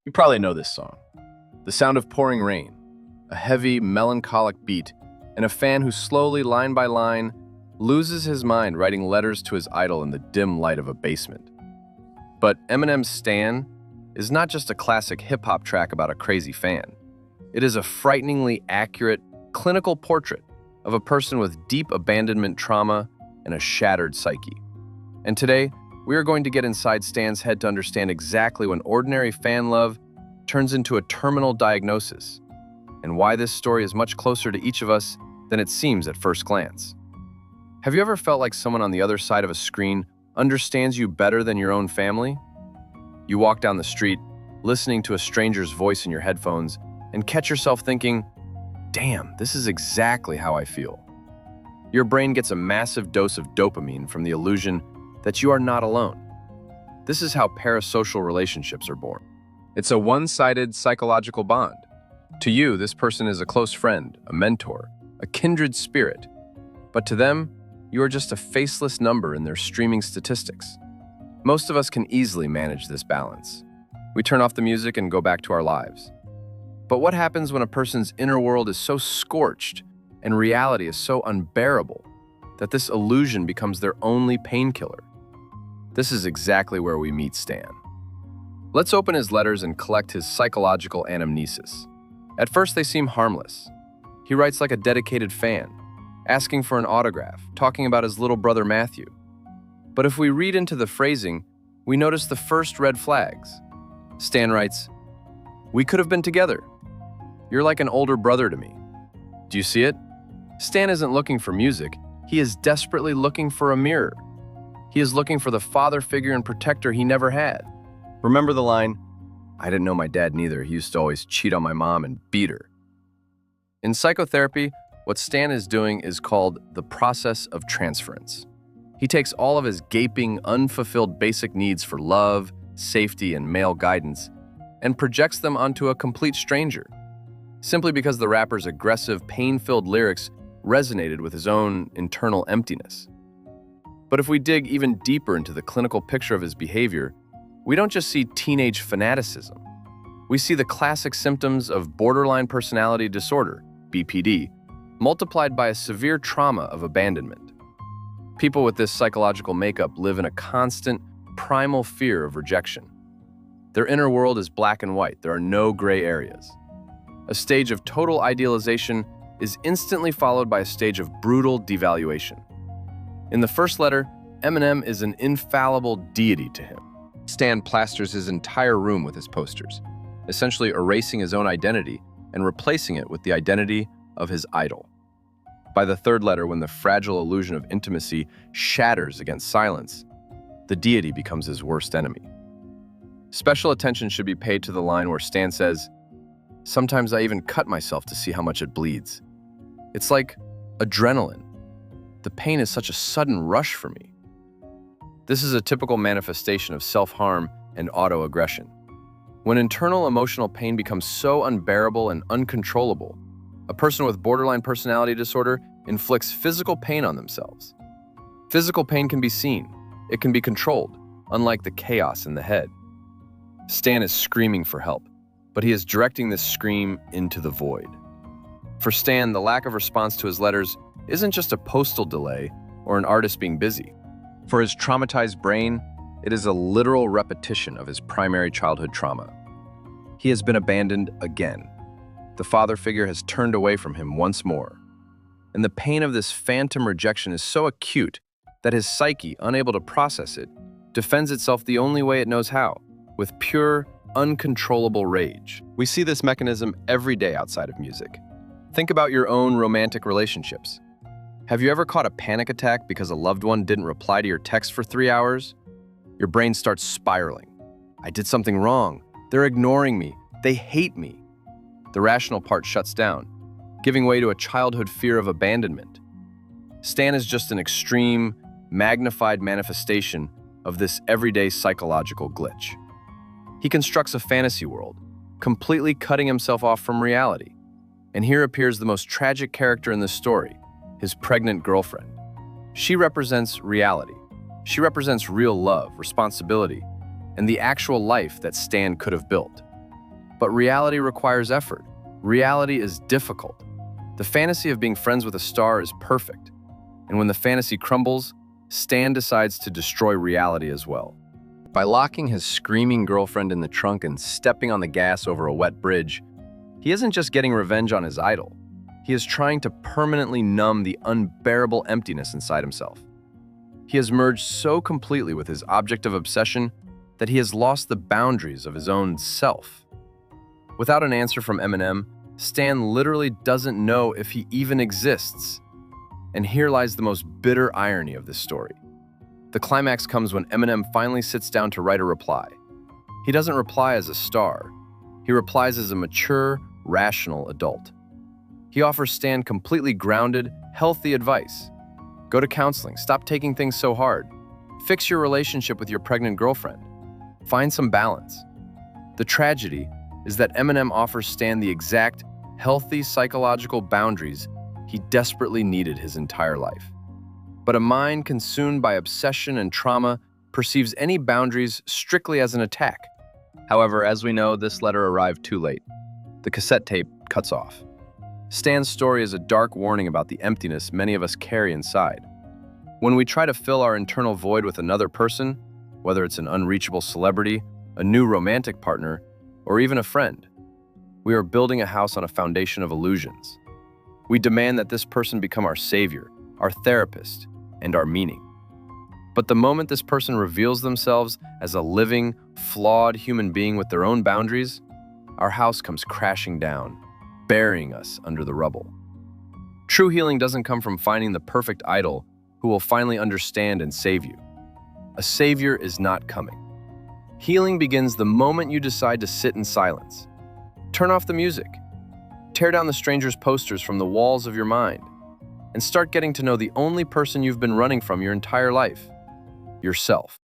You probably know this song. The sound of pouring rain, a heavy, melancholic beat, and a fan who slowly, line by line, loses his mind writing letters to his idol in the dim light of a basement. But Eminem's Stan is not just a classic hip-hop track about a crazy fan. It is a frighteningly accurate, clinical portrait of a person with deep abandonment trauma and a shattered psyche. And today, we are going to get inside Stan's head to understand exactly when ordinary fan love turns into a terminal diagnosis, and why this story is much closer to each of us than it seems at first glance. Have you ever felt like someone on the other side of a screen understands you better than your own family? You walk down the street, listening to a stranger's voice in your headphones, and catch yourself thinking, "Damn, this is exactly how I feel." Your brain gets a massive dose of dopamine from the illusion that you are not alone. This is how parasocial relationships are born. It's a one-sided psychological bond. To you, this person is a close friend, a mentor, a kindred spirit. But to them, you are just a faceless number in their streaming statistics. Most of us can easily manage this balance. We turn off the music and go back to our lives. But what happens when a person's inner world is so scorched and reality is so unbearable that this illusion becomes their only painkiller? This is exactly where we meet Stan. Let's open his letters and collect his psychological anamnesis. At first, they seem harmless. He writes like a dedicated fan, asking for an autograph, talking about his little brother Matthew. But if we read into the phrasing, we notice the first red flags. Stan writes, "We could have been together. You're like an older brother to me." Do you see it? Stan isn't looking for music. He is desperately looking for a mirror. He is looking for the father figure and protector he never had. Remember the line, "I didn't know my dad neither. He used to always cheat on my mom and beat her." In psychotherapy, what Stan is doing is called the process of transference. He takes all of his gaping, unfulfilled basic needs for love, safety, and male guidance and projects them onto a complete stranger, simply because the rapper's aggressive, pain-filled lyrics resonated with his own internal emptiness. But if we dig even deeper into the clinical picture of his behavior, we don't just see teenage fanaticism. We see the classic symptoms of borderline personality disorder, BPD, multiplied by a severe trauma of abandonment. People with this psychological makeup live in a constant, primal fear of rejection. Their inner world is black and white. There are no gray areas. A stage of total idealization is instantly followed by a stage of brutal devaluation. In the first letter, Eminem is an infallible deity to him. Stan plasters his entire room with his posters, essentially erasing his own identity and replacing it with the identity of his idol. By the third letter, when the fragile illusion of intimacy shatters against silence, the deity becomes his worst enemy. Special attention should be paid to the line where Stan says, "Sometimes I even cut myself to see how much it bleeds. It's like adrenaline. The pain is such a sudden rush for me." This is a typical manifestation of self-harm and autoaggression. When internal emotional pain becomes so unbearable and uncontrollable, a person with borderline personality disorder inflicts physical pain on themselves. Physical pain can be seen. It can be controlled, unlike the chaos in the head. Stan is screaming for help, but he is directing this scream into the void. For Stan, the lack of response to his letters isn't just a postal delay or an artist being busy. For his traumatized brain, it is a literal repetition of his primary childhood trauma. He has been abandoned again. The father figure has turned away from him once more. And the pain of this phantom rejection is so acute that his psyche, unable to process it, defends itself the only way it knows how, with pure, uncontrollable rage. We see this mechanism every day outside of music. Think about your own romantic relationships. Have you ever caught a panic attack because a loved one didn't reply to your text for 3 hours? Your brain starts spiraling. "I did something wrong. They're ignoring me. They hate me." The rational part shuts down, giving way to a childhood fear of abandonment. Stan is just an extreme, magnified manifestation of this everyday psychological glitch. He constructs a fantasy world, completely cutting himself off from reality. And here appears the most tragic character in the story, his pregnant girlfriend. She represents reality. She represents real love, responsibility, and the actual life that Stan could have built. But reality requires effort. Reality is difficult. The fantasy of being friends with a star is perfect. And when the fantasy crumbles, Stan decides to destroy reality as well. By locking his screaming girlfriend in the trunk and stepping on the gas over a wet bridge, he isn't just getting revenge on his idol. He is trying to permanently numb the unbearable emptiness inside himself. He has merged so completely with his object of obsession that he has lost the boundaries of his own self. Without an answer from Eminem, Stan literally doesn't know if he even exists. And here lies the most bitter irony of this story. The climax comes when Eminem finally sits down to write a reply. He doesn't reply as a star. He replies as a mature, rational adult. He offers Stan completely grounded, healthy advice. Go to counseling, stop taking things so hard. Fix your relationship with your pregnant girlfriend. Find some balance. The tragedy is that Eminem offers Stan the exact, healthy psychological boundaries he desperately needed his entire life. But a mind consumed by obsession and trauma perceives any boundaries strictly as an attack. However, as we know, this letter arrived too late. The cassette tape cuts off. Stan's story is a dark warning about the emptiness many of us carry inside. When we try to fill our internal void with another person, whether it's an unreachable celebrity, a new romantic partner, or even a friend, we are building a house on a foundation of illusions. We demand that this person become our savior, our therapist, and our meaning. But the moment this person reveals themselves as a living, flawed human being with their own boundaries, our house comes crashing down, burying us under the rubble. True healing doesn't come from finding the perfect idol who will finally understand and save you. A savior is not coming. Healing begins the moment you decide to sit in silence. Turn off the music. Tear down the stranger's posters from the walls of your mind, and start getting to know the only person you've been running from your entire life, yourself.